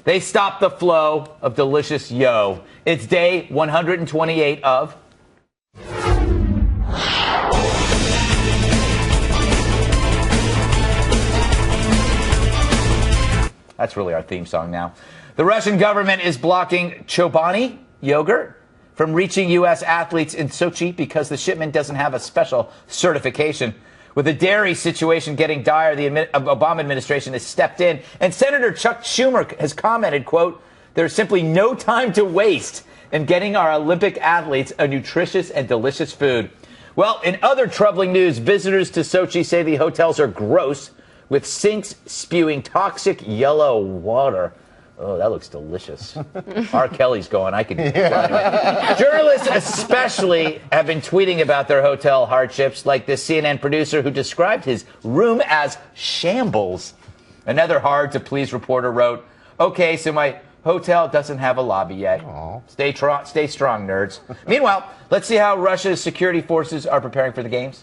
They stopped the flow of delicious yo. It's day 128 of... That's really our theme song now. The Russian government is blocking Chobani yogurt from reaching U.S. athletes in Sochi because the shipment doesn't have a special certification. With the dairy situation getting dire, the Obama administration has stepped in, and Senator Chuck Schumer has commented, quote, "There's simply no time to waste in getting our Olympic athletes a nutritious and delicious food." Well, in other troubling news, visitors to Sochi say the hotels are gross, with sinks spewing toxic yellow water. Oh, that looks delicious. R. Kelly's going. I could. Yeah. Journalists especially have been tweeting about their hotel hardships, like this CNN producer who described his room as shambles. Another hard-to-please reporter wrote, "Okay, so my hotel doesn't have a lobby yet. Aww. Stay strong, nerds." Meanwhile, let's see how Russia's security forces are preparing for the games.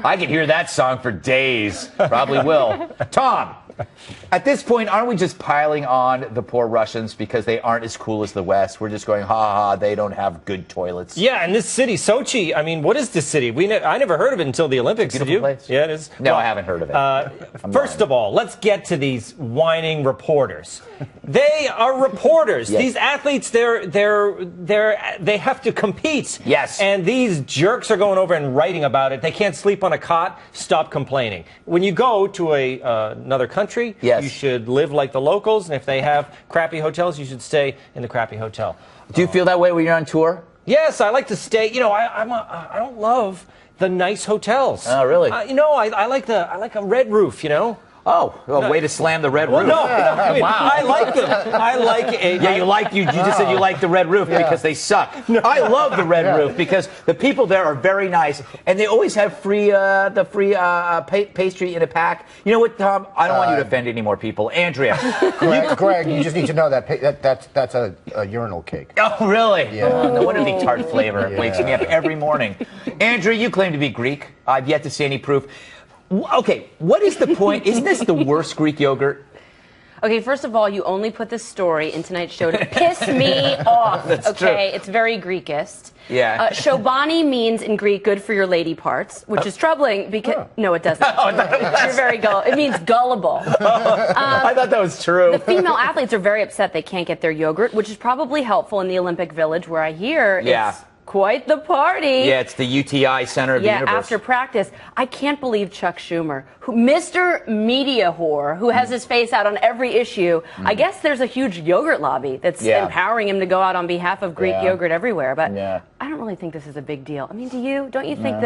I could hear that song for days. Probably will. Tom, at this point, aren't we just piling on the poor Russians because they aren't as cool as the West? We're just going, ha ha, they don't have good toilets. Yeah, and this city, Sochi, I mean, what is this city? I never heard of it until the Olympics. Did you? Place. Yeah, it is. No, I haven't heard of it. First of all, let's get to these whining reporters. They are reporters. Yes. These athletes, they have to compete. Yes. And these jerks are going over and writing about it. They can't sleep on a cot. Stop complaining. When you go to another country, yes, you should live like the locals. And if they have crappy hotels, you should stay in the crappy hotel. Do you feel that way when you're on tour? Yes, I like to stay. You know, I don't love the nice hotels. Oh, really? I like a red roof. You know. Oh, well, way to slam the red roof. No, I mean, wow. I like them. I like it. Yeah, you just said you like the red roof because they suck. No. I love the red roof because the people there are very nice, and they always have free pastry in a pack. You know what, Tom? I don't want you to offend any more people. Andrea. Greg, you just need to know that's a urinal cake. Oh, really? Yeah. Oh, no wonder the tart flavor wakes me up every morning. Andrea, you claim to be Greek. I've yet to see any proof. Okay, what is the point? Isn't this the worst Greek yogurt? Okay, first of all, you only put this story in tonight's show to piss me off. That's okay, true. It's very Greekist. Yeah. Chobani means in Greek good for your lady parts, which is troubling because no, it doesn't. You're very gullible. It means gullible. I thought that was true. The female athletes are very upset they can't get their yogurt, which is probably helpful in the Olympic Village, where I hear it's quite the party. Yeah, it's the UTI center of the universe. Yeah, after practice. I can't believe Chuck Schumer, Mr. Media Whore, who has his face out on every issue. I guess there's a huge yogurt lobby that's empowering him to go out on behalf of Greek yogurt everywhere. But I don't really think this is a big deal. I mean, do you? Don't you think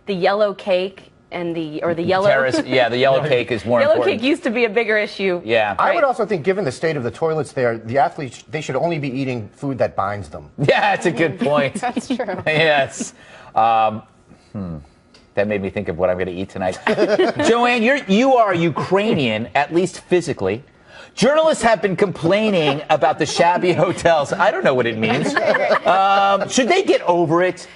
the yellow cake and the yellow the yellow cake is more important. Yellow cake used to be a bigger issue. Yeah. Right? I would also think, given the state of the toilets there, the athletes, they should only be eating food that binds them. Yeah, that's a good point. That's true. Yes. That made me think of what I'm going to eat tonight. Joanne, you are Ukrainian, at least physically. Journalists have been complaining about the shabby hotels. I don't know what it means. Should they get over it?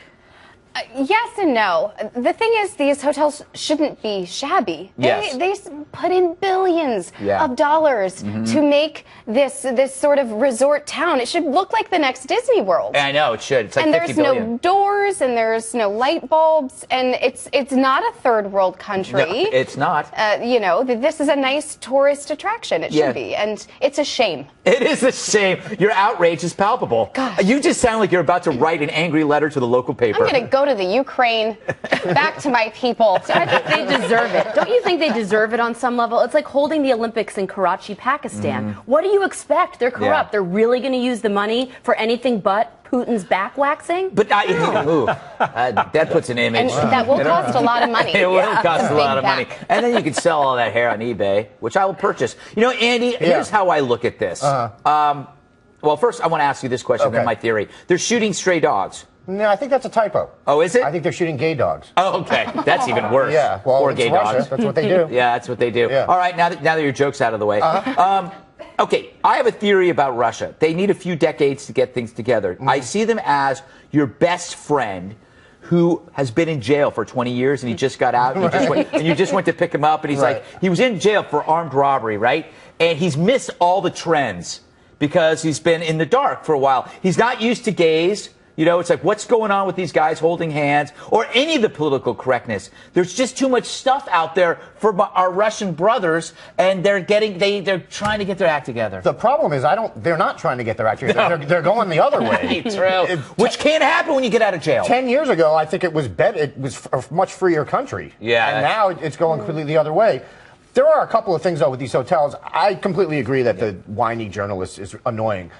Yes and no. The thing is, these hotels shouldn't be shabby. They put in billions of dollars to make this sort of resort town. It should look like the next Disney World. I know, it should. It's like and $50 there's billion. no doors, and there's no light bulbs, and it's not a third world country. No, it's not. This is a nice tourist attraction. It should be, and it's a shame. It is a shame. Your outrage is palpable. Gosh. You just sound like you're about to write an angry letter to the local paper. I'm going to go to the Ukraine, back to my people. I think they deserve it. Don't you think they deserve it on some level? It's like holding the Olympics in Karachi, Pakistan. What do you expect? They're corrupt. They're really going to use the money for anything but Putin's back waxing? But that puts an image. And that will cost a lot of money. It will cost a lot of money. And then you can sell all that hair on eBay, which I will purchase. You know, Andy, here's how I look at this. Well, first, I want to ask you this question, then my theory. They're shooting stray dogs. No, I think that's a typo. Oh, is it? I think they're shooting gay dogs. Oh, okay. That's even worse. Yeah, well, or it's gay Russia. dogs. That's what they do. Yeah, that's what they do. Yeah. All right, now that your joke's out of the way. Okay, I have a theory about Russia. They need a few decades to get things together. I see them as your best friend who has been in jail for 20 years and he just got out and you just went to pick him up and he's like, he was in jail for armed robbery, right? And he's missed all the trends because he's been in the dark for a while. He's not used to gays. You know, it's like, what's going on with these guys holding hands or any of the political correctness? There's just too much stuff out there for our Russian brothers, and they're trying to get their act together. The problem is, they're not trying to get their act together. They're going the other way. True. Which can't happen when you get out of jail. 10 years ago, I think it was a much freer country. Yeah. And now it's going completely the other way. There are a couple of things, though, with these hotels. I completely agree that the whiny journalist is annoying.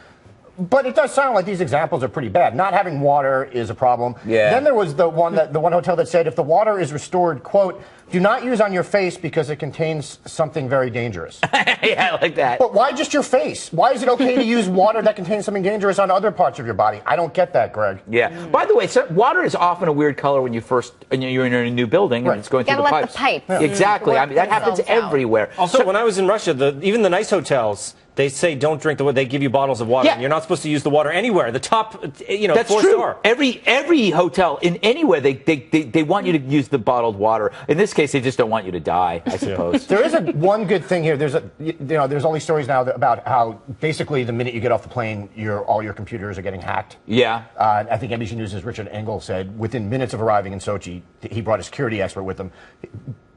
But it does sound like these examples are pretty bad. Not having water is a problem. Yeah. Then there was the one hotel that said if the water is restored, quote, do not use on your face because it contains something very dangerous. Yeah, I like that. But why just your face? Why is it okay to use water that contains something dangerous on other parts of your body? I don't get that, Greg. Yeah. By the way, water is often a weird color when you're in a new building and it's going through the pipes. The pipes. Yeah. Exactly. I mean, that happens everywhere. Also, when I was in Russia, even the nice hotels, they say don't drink the water. They give you bottles of water. Yeah. And you're not supposed to use the water anywhere. The top, That's floor true. store. Every hotel in anywhere they want you to use the bottled water. In this case, they just don't want you to die, I suppose. There is one good thing here. There's all these stories now about how basically the minute you get off the plane, all your computers are getting hacked. Yeah. I think NBC News' Richard Engel said within minutes of arriving in Sochi, he brought a security expert with him.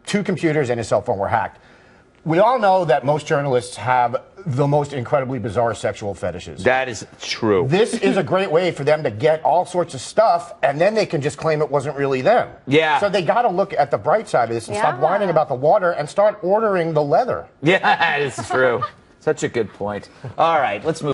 2 computers and his cell phone were hacked. We all know that most journalists have the most incredibly bizarre sexual fetishes. That is true. This is a great way for them to get all sorts of stuff, and then they can just claim it wasn't really them. Yeah. So they got to look at the bright side of this and stop whining about the water and start ordering the leather. Yeah, this is true. Such a good point. All right, let's move.